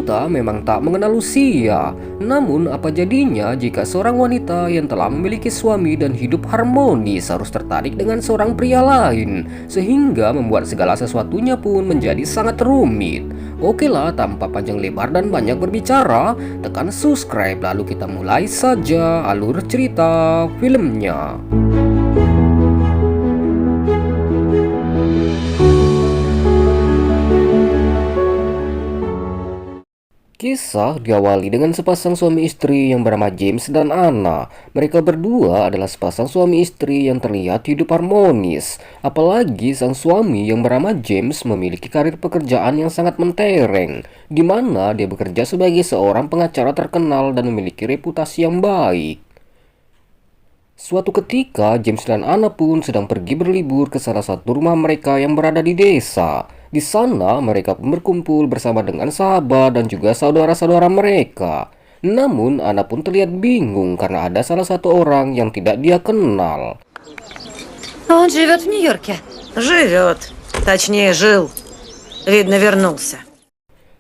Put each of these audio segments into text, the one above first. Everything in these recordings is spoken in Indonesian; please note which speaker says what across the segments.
Speaker 1: Cinta memang tak mengenal usia. Namun apa jadinya jika seorang wanita yang telah memiliki suami dan hidup harmonis harus tertarik dengan seorang pria lain, sehingga membuat segala sesuatunya pun menjadi sangat rumit. Oke lah, tanpa panjang lebar dan banyak berbicara, tekan subscribe lalu kita mulai saja alur cerita filmnya. Kisah diawali dengan sepasang suami istri yang bernama James dan Anna. Mereka berdua adalah sepasang suami istri yang terlihat hidup harmonis. Apalagi sang suami yang bernama James memiliki karir pekerjaan yang sangat mentereng, di mana dia bekerja sebagai seorang pengacara terkenal dan memiliki reputasi yang baik. Suatu ketika, James dan Anna pun sedang pergi berlibur ke salah satu rumah mereka yang berada di desa. Di sana, mereka pun berkumpul bersama dengan sahabat dan juga saudara-saudara mereka. Namun, Anna pun terlihat bingung karena ada salah satu orang yang tidak dia kenal.
Speaker 2: Он живет в Нью-Йорке?
Speaker 3: Живет. Точнее, жил. Видно, вернулся.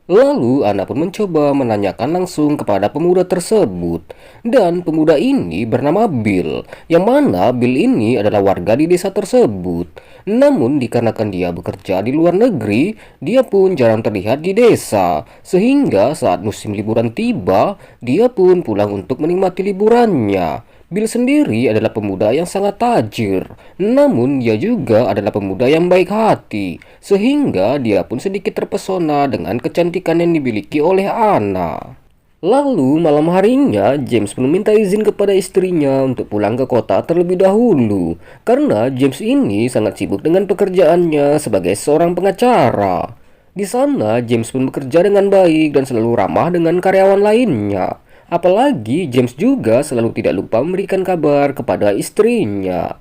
Speaker 1: Lalu Anna pun mencoba menanyakan langsung kepada pemuda tersebut. Dan pemuda ini bernama Bill, yang mana Bill ini adalah warga di desa tersebut. Namun dikarenakan dia bekerja di luar negeri, dia pun jarang terlihat di desa. Sehingga saat musim liburan tiba, dia pun pulang untuk menikmati liburannya. Bill sendiri adalah pemuda yang sangat tajir, namun dia juga adalah pemuda yang baik hati, sehingga dia pun sedikit terpesona dengan kecantikan yang dimiliki oleh Anna. Lalu malam harinya, James pun meminta izin kepada istrinya untuk pulang ke kota terlebih dahulu, karena James ini sangat sibuk dengan pekerjaannya sebagai seorang pengacara. Di sana, James pun bekerja dengan baik dan selalu ramah dengan karyawan lainnya. Apalagi James juga selalu tidak lupa memberikan kabar kepada istrinya.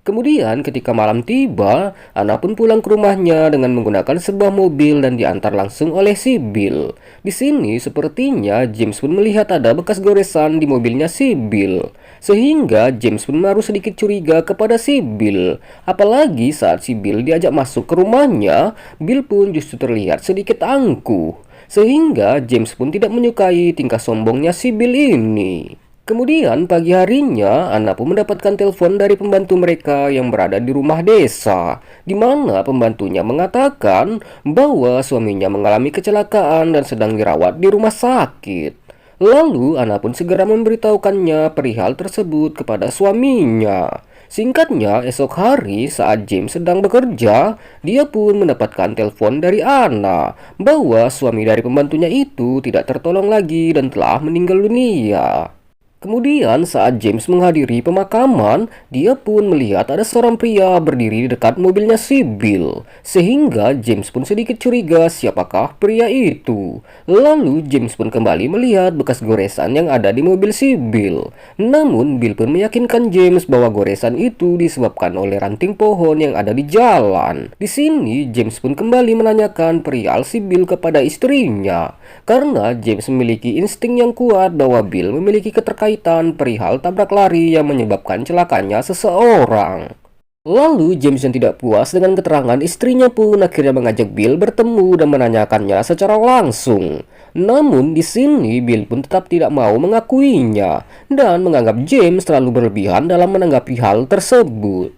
Speaker 1: Kemudian ketika malam tiba, Anna pun pulang ke rumahnya dengan menggunakan sebuah mobil dan diantar langsung oleh si Bill. Di sini sepertinya James pun melihat ada bekas goresan di mobilnya si Bill. Sehingga James pun menaruh sedikit curiga kepada si Bill. Apalagi saat si Bill diajak masuk ke rumahnya, Bill pun justru terlihat sedikit angkuh. Sehingga James pun tidak menyukai tingkah sombongnya si Bill ini. Kemudian pagi harinya, Anna pun mendapatkan telepon dari pembantu mereka yang berada di rumah desa, di mana pembantunya mengatakan bahwa suaminya mengalami kecelakaan dan sedang dirawat di rumah sakit. Lalu Anna pun segera memberitahukannya perihal tersebut kepada suaminya. Singkatnya, esok hari saat James sedang bekerja, dia pun mendapatkan telepon dari Anna bahwa suami dari pembantunya itu tidak tertolong lagi dan telah meninggal dunia. Kemudian saat James menghadiri pemakaman, dia pun melihat ada seorang pria berdiri di dekat mobilnya si Bill. Sehingga James pun sedikit curiga siapakah pria itu. Lalu James pun kembali melihat bekas goresan yang ada di mobil si Bill. Namun Bill pun meyakinkan James bahwa goresan itu disebabkan oleh ranting pohon yang ada di jalan. Di sini James pun kembali menanyakan perihal si Bill kepada istrinya. Karena James memiliki insting yang kuat bahwa Bill memiliki keterkaitan perihal tabrak lari yang menyebabkan celakanya seseorang. Lalu James yang tidak puas dengan keterangan istrinya pun akhirnya mengajak Bill bertemu dan menanyakannya secara langsung. Namun di sini Bill pun tetap tidak mau mengakuinya dan menganggap James terlalu berlebihan dalam menanggapi hal tersebut.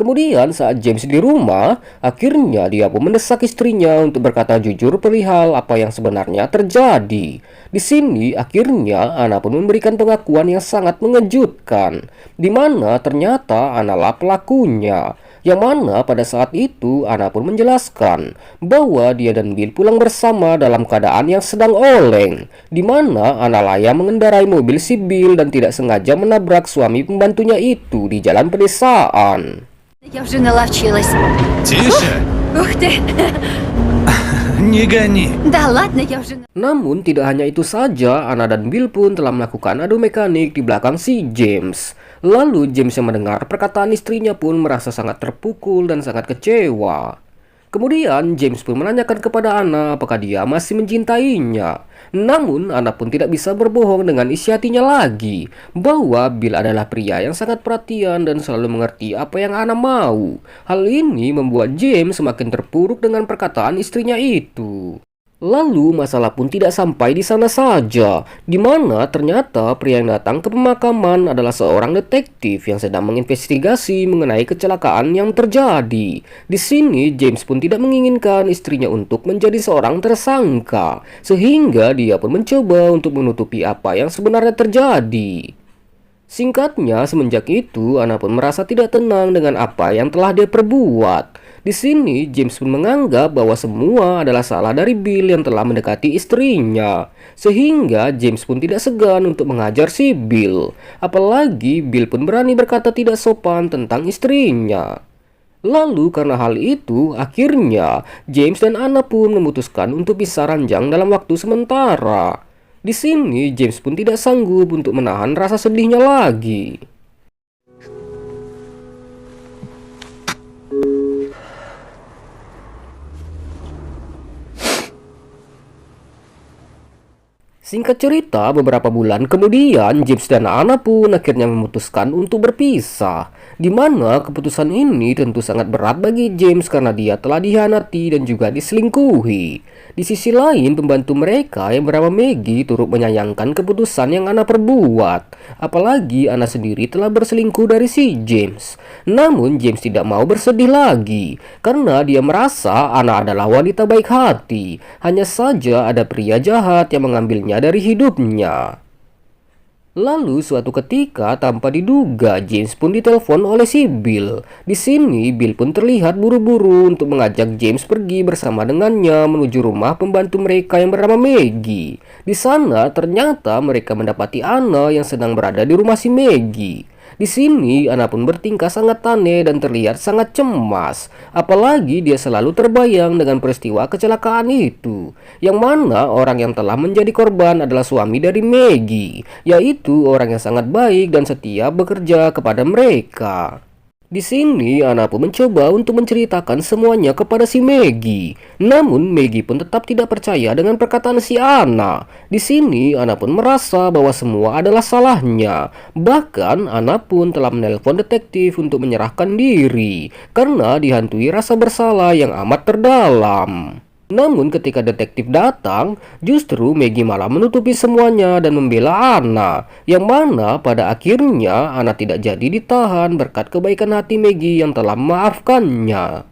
Speaker 1: Kemudian saat James di rumah, akhirnya dia pun mendesak istrinya untuk berkata jujur perihal apa yang sebenarnya terjadi. Di sini akhirnya Anna pun memberikan pengakuan yang sangat mengejutkan, di mana ternyata Anna lah pelakunya. Yang mana pada saat itu Anna pun menjelaskan bahwa dia dan Bill pulang bersama dalam keadaan yang sedang oleng, di mana Anna lah yang mengendarai mobil si Bill dan tidak sengaja menabrak suami pembantunya itu di jalan pedesaan.
Speaker 2: Я уже наловчилась.
Speaker 4: Тише!
Speaker 2: Ух ты!
Speaker 4: Не гони!
Speaker 2: Да ладно, я уже...
Speaker 1: Namun tidak hanya itu saja, Anna dan Bill pun telah melakukan adu mekanik di belakang si James. Lalu James yang mendengar perkataan istrinya pun merasa sangat terpukul dan sangat kecewa. Kemudian James pun menanyakan kepada Anna apakah dia masih mencintainya. Namun Anna pun tidak bisa berbohong dengan isi hatinya lagi bahwa Bill adalah pria yang sangat perhatian dan selalu mengerti apa yang Anna mau. Hal ini membuat James semakin terpuruk dengan perkataan istrinya itu. Lalu masalah pun tidak sampai di sana saja, di mana ternyata pria yang datang ke pemakaman adalah seorang detektif yang sedang menginvestigasi mengenai kecelakaan yang terjadi. Di sini James pun tidak menginginkan istrinya untuk menjadi seorang tersangka, sehingga dia pun mencoba untuk menutupi apa yang sebenarnya terjadi. Singkatnya, semenjak itu, Anna pun merasa tidak tenang dengan apa yang telah dia perbuat. Di sini, James pun menganggap bahwa semua adalah salah dari Bill yang telah mendekati istrinya. Sehingga James pun tidak segan untuk menghajar si Bill. Apalagi Bill pun berani berkata tidak sopan tentang istrinya. Lalu karena hal itu, akhirnya James dan Anna pun memutuskan untuk pisah ranjang dalam waktu sementara. Di sini, James pun tidak sanggup untuk menahan rasa sedihnya lagi. Singkat cerita, beberapa bulan kemudian James dan Anna pun akhirnya memutuskan untuk berpisah. Di mana keputusan ini tentu sangat berat bagi James karena dia telah dikhianati dan juga diselingkuhi. Di sisi lain, pembantu mereka yang bernama Maggie turut menyayangkan keputusan yang Anna perbuat. Apalagi Anna sendiri telah berselingkuh dari si James. Namun James tidak mau bersedih lagi karena dia merasa Anna adalah wanita baik hati. Hanya saja ada pria jahat yang mengambilnya dari hidupnya. Lalu suatu ketika tanpa diduga James pun ditelepon oleh si Bill. Di sini Bill pun terlihat buru-buru untuk mengajak James pergi bersama dengannya menuju rumah pembantu mereka yang bernama Maggie. Di sana ternyata mereka mendapati Anna yang sedang berada di rumah si Maggie. Di sini Anna pun bertingkah sangat aneh dan terlihat sangat cemas. Apalagi dia selalu terbayang dengan peristiwa kecelakaan itu, yang mana orang yang telah menjadi korban adalah suami dari Maggie, yaitu orang yang sangat baik dan setia bekerja kepada mereka. Di sini Anna pun mencoba untuk menceritakan semuanya kepada si Maggie. Namun Maggie pun tetap tidak percaya dengan perkataan si Anna. Di sini Anna pun merasa bahwa semua adalah salahnya. Bahkan Anna pun telah menelpon detektif untuk menyerahkan diri karena dihantui rasa bersalah yang amat terdalam. Namun ketika detektif datang, justru Maggie malah menutupi semuanya dan membela Anna, yang mana pada akhirnya Anna tidak jadi ditahan berkat kebaikan hati Maggie yang telah memaafkannya.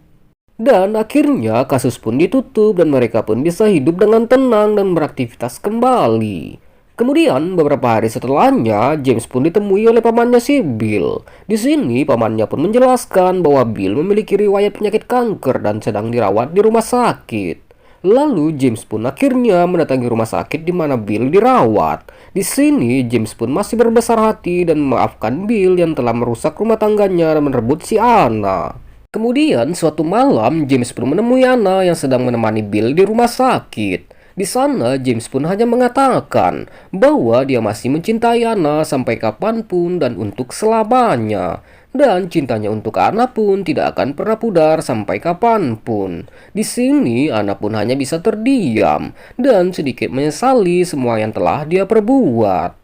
Speaker 1: Dan akhirnya kasus pun ditutup dan mereka pun bisa hidup dengan tenang dan beraktivitas kembali. Kemudian beberapa hari setelahnya, James pun ditemui oleh pamannya si Bill. Di sini pamannya pun menjelaskan bahwa Bill memiliki riwayat penyakit kanker dan sedang dirawat di rumah sakit. Lalu James pun akhirnya mendatangi rumah sakit di mana Bill dirawat. Di sini James pun masih berbesar hati dan memaafkan Bill yang telah merusak rumah tangganya dan merebut si Anna. Kemudian suatu malam James pun menemui Anna yang sedang menemani Bill di rumah sakit. Di sana James pun hanya mengatakan bahwa dia masih mencintai Anna sampai kapanpun dan untuk selamanya. Dan cintanya untuk Anna pun tidak akan pernah pudar sampai kapanpun. Di sini Anna pun hanya bisa terdiam dan sedikit menyesali semua yang telah dia perbuat.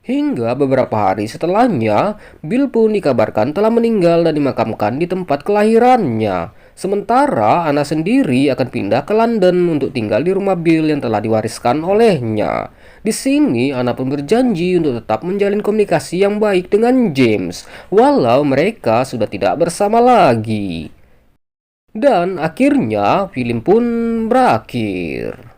Speaker 1: Hingga beberapa hari setelahnya, Bill pun dikabarkan telah meninggal dan dimakamkan di tempat kelahirannya. Sementara Anna sendiri akan pindah ke London untuk tinggal di rumah Bill yang telah diwariskan olehnya. Di sini Anna pun berjanji untuk tetap menjalin komunikasi yang baik dengan James, walau mereka sudah tidak bersama lagi. Dan akhirnya film pun berakhir.